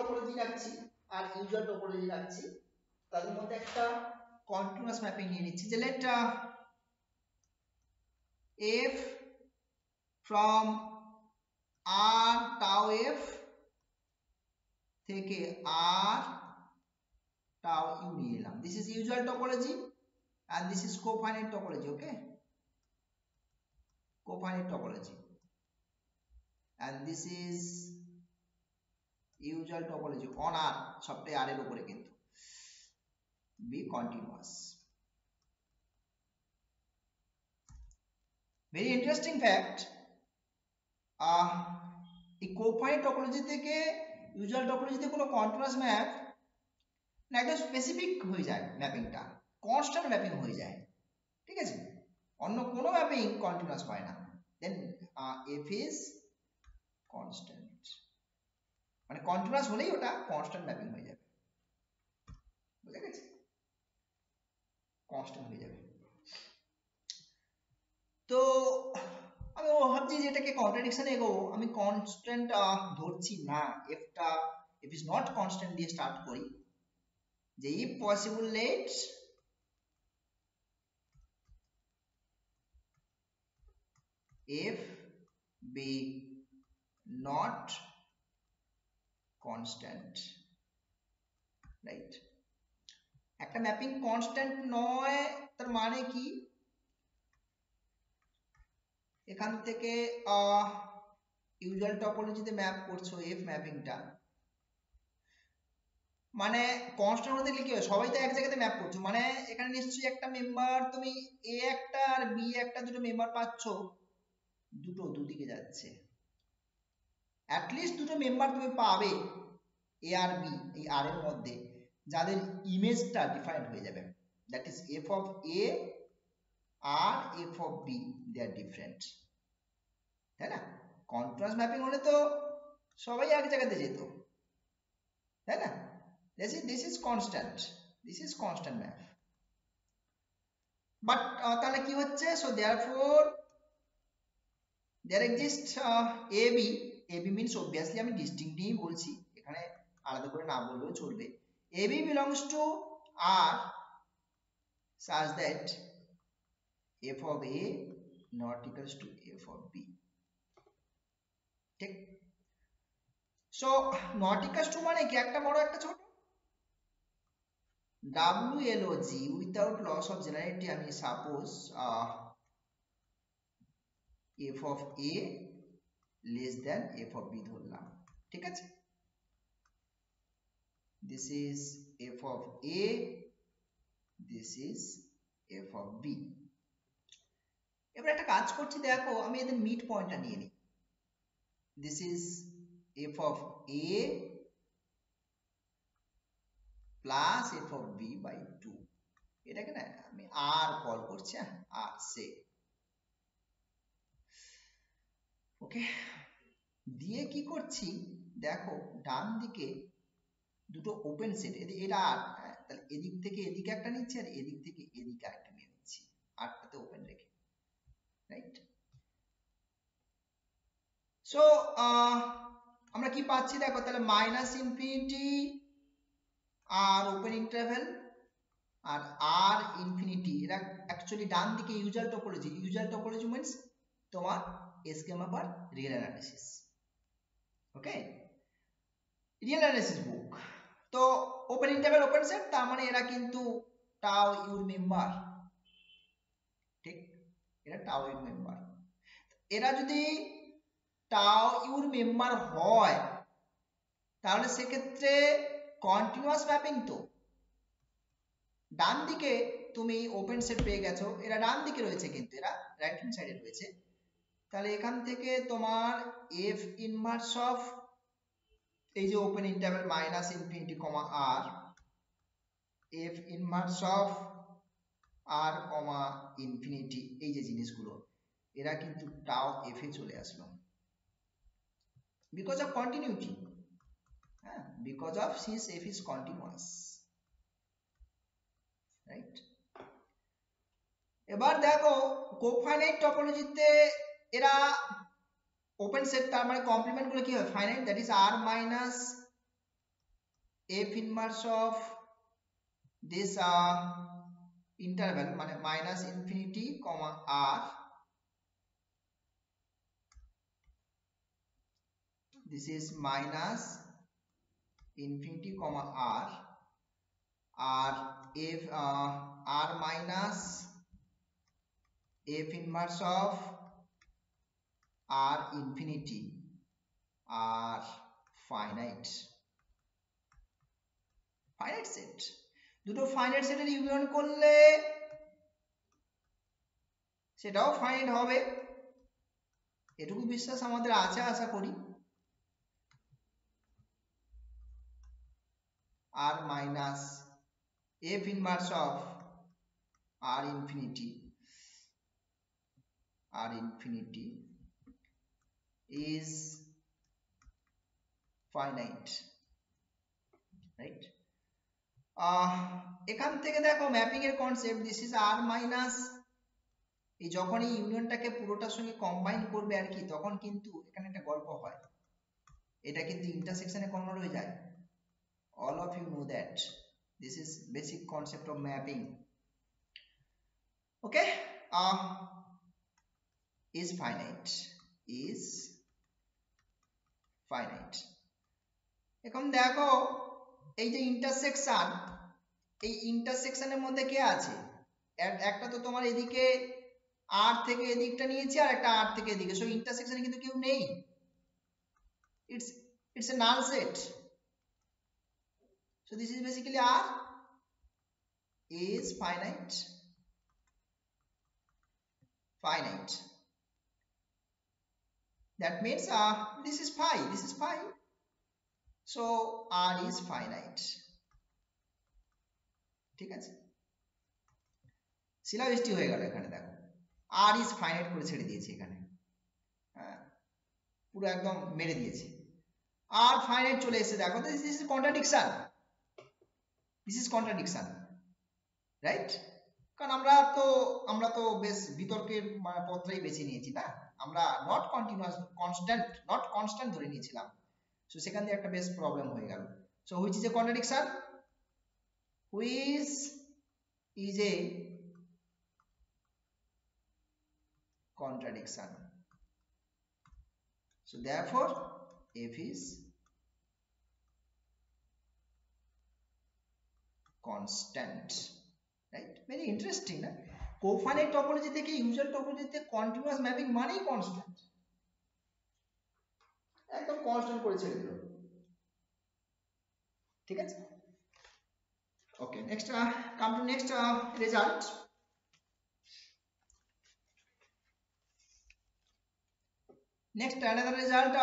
Topology রাখছি আর usual topology রাখছি, তাদের মধ্যে একটা কন্টিনিউয়াস ম্যাপিং নিয়ে নিচ্ছি যে late f from r tau f থেকে r tau u নিয়ে এলাম। this is usual topology and this is cofinite topology, okay, cofinite topology, and this is usual topology on r, সবটাই r এর উপরে কিন্তু be continuous. very interesting fact, এই কোফাইনেট topology থেকে usual টপোলজিতে কোনো কন্টিনিউয়াস ম্যাপ না, একদম স্পেসিফিক হয়ে যায় ম্যাপিংটা, কনস্ট্যান্ট ম্যাপিং হয়ে যায়, ঠিক আছে, অন্য কোনো ম্যাপিং কন্টিনিউয়াস হয় না। দেন এফ ইজ কনস্ট্যান্ট, মানে কন্টিনিউয়াস হলেই ওটা কনস্ট্যান্ট ম্যাপিং হয়ে যাবে, বুঝা গেছে, কনস্ট্যান্ট হয়ে যাবে। তো আমি ভাবছি যে এটাকে কন্ট্রাডিকশনে এগোবো, আমি কনস্ট্যান্ট ধরছি না, এফটা এফ ইজ নট কনস্ট্যান্ট দিয়ে স্টার্ট করি, যে if possible let f be not constant, right. একটা ম্যাপিং কনস্ট্যান্ট নয় তার মানে কি, এখান থেকে ইউজুয়াল টপোলজিতে ম্যাপ করছো এফ ম্যাপিংটা, মানে কনস্ট্যান্ট হতে গেলে কি হয়, সবাই তো এক জায়গাতে ম্যাপ করছো, মানে এখানে নিশ্চয়ই একটা মেম্বার তুমি এ একটা আর বি একটা দুটো মেম্বার পাচ্ছ, দুটো দুদিকে যাচ্ছে, অ্যাটলিস্ট দুটো মেম্বার তুমি পাবে এ আর বি এই আর এর মধ্যে, যাদের ইমেজটা ডিফারেন্ট হয়ে যাবে, that is f of a আর f of b, they are different, তাই না। কন্ট্রাস্ট ম্যাপিং হলে তো সবাই এক জায়গাতে যেত, তাই না। this is constant, this is constant map, but তাহলে কি হচ্ছে, so therefore there exists ab means obviously আমি distinctly বলছি, এখানে আলাদা করে না বললেও চলবে, ab belongs to r such that f of a not equals to f of b, ঠিক। so not equals to মানে কি, একটা বড় একটা ছোট, WLOG without loss of generality আমি suppose f of a less than f of b ধরলাম, ঠিক আছে, this is f of a, this is f of b। এবার একটা কাজ করছি, দেখো আমি এদের মিড পয়েন্টটা নিয়ে নিই, this is f of a plus f of b by 2, এটাকে না আমি আর কল করছি, আর সে ওকে, দিয়ে কি করছি দেখো, ডান দিকে দুটো ওপেন সেট, এটা আর, তাহলে এদিক থেকে এদিকে একটা নিচ্ছি আর এদিক থেকে এদিকে একটা নিয়ে নিচ্ছি, আরটাতে ওপেন রেখে, রাইট। সো আমরা কি পাচ্ছি দেখো, তাহলে মাইনাস ইনফিনিটি আর ওপেন ইন্টারভ্যাল আর আর ইনফিনিটি, এরা অ্যাকচুয়ালি ডান দিকে usual topology, usual topology means তোমার স্কিমা পার রিয়েল অ্যানালিসিস, ওকে, রিয়েল অ্যানালিসিস বুক। তো ওপেন ইন্টারভ্যাল ওপেন সেট, তার মানে এরা কিন্তু টাও ইউর মেম্বার, ঠিক, এরা টাও ইউর মেম্বার, এরা যদি টাও ইউর মেম্বার হয় তাহলে সেক্ষেত্রে কন্টিনিউয়াস ম্যাপিং, তো ডান দিকে তুমি ওপেন সেট পেয়ে গেছো, এরা ডান দিকে রয়েছে কিন্তু এরা রাইট হ্যান্ড সাইডে রয়েছে, তাহলে এখান থেকে তোমার এফ ইনভার্স অফ এই যে open interval minus infinity comma r, f inverse of r comma infinity, এই যে জিনিসগুলো এরা কিন্তু টাও এফ এ চলে আসলো, বিকজ অফ কন্টিনিউটি, হ্যাঁ, because of since F is continuous, right. এবার দেখো কোফাইনাইট টপোলজিতে এরা ওপেন সেট, তার মানে কমপ্লিমেন্ট গুলো কি হয়, finite, that is r minus f inverse of this interval মানে minus infinity comma r, this is minus infinity comma r, আর f r minus f inverse of r infinity আর finite set, দুটো finite সেটের union করলে সেটাও finite হবে, এটুকু বিশ্বাস আমাদের আছে আশা করি। r minus f inverse of r infinity is finite, right? এখান থেকে দেখো ম্যাপিং এর concept, this is r minus, এই যখন এই ইউনিয়নটাকে পুরোটার সঙ্গে কম্বাইন করবে আর কি, তখন কিন্তু এখানে একটা গল্প হয়, এটা কিন্তু ইন্টারসেকশনে কনভার্ট হয়ে যায়। all of you know that this is basic concept of mapping, okay? Is finite এখন দেখো এই যে ইন্টারসেকশন, এই ইন্টারসেকশনের মধ্যে কে আছে, একটা তো তোমার এদিকে r থেকে এদিকটা নিয়েছি আর একটা r থেকে এদিকে, সো ইন্টারসেকশনে কিন্তু কেউ নেই, it's a null set, so this is basically r is finite, that means this is phi, so r is finite, ঠিক আছে? সিলাবৃষ্টি হয়ে গেল এখানে, দেখো r is finite করে ছেড়ে দিয়েছি এখানে, হ্যাঁ পুরো একদম মেরে দিয়েছি, r finite চলে এসেছে, দেখো this is contradiction, right? কারণ আমরা তো বেশ বিতর্কের পথটাই বেছে নিয়েছি না, আমরা not constant ধরে নিয়েছিলাম, সো সেখান থেকে একটা বেশ প্রবলেম হয়ে গেল। So which is a contradiction, which is a contradiction, so therefore f is constant, right? Very interesting না, কোফাইনাইট টপোলজি থেকে ইউজুয়াল টপোলজিতে কন্টিনিউয়াস ম্যাপিং মানেই কনস্ট্যান্ট, একদম কনস্ট্যান্ট করে ছেড়ে দিল, ঠিক আছে? Okay, next come to next result. Next another result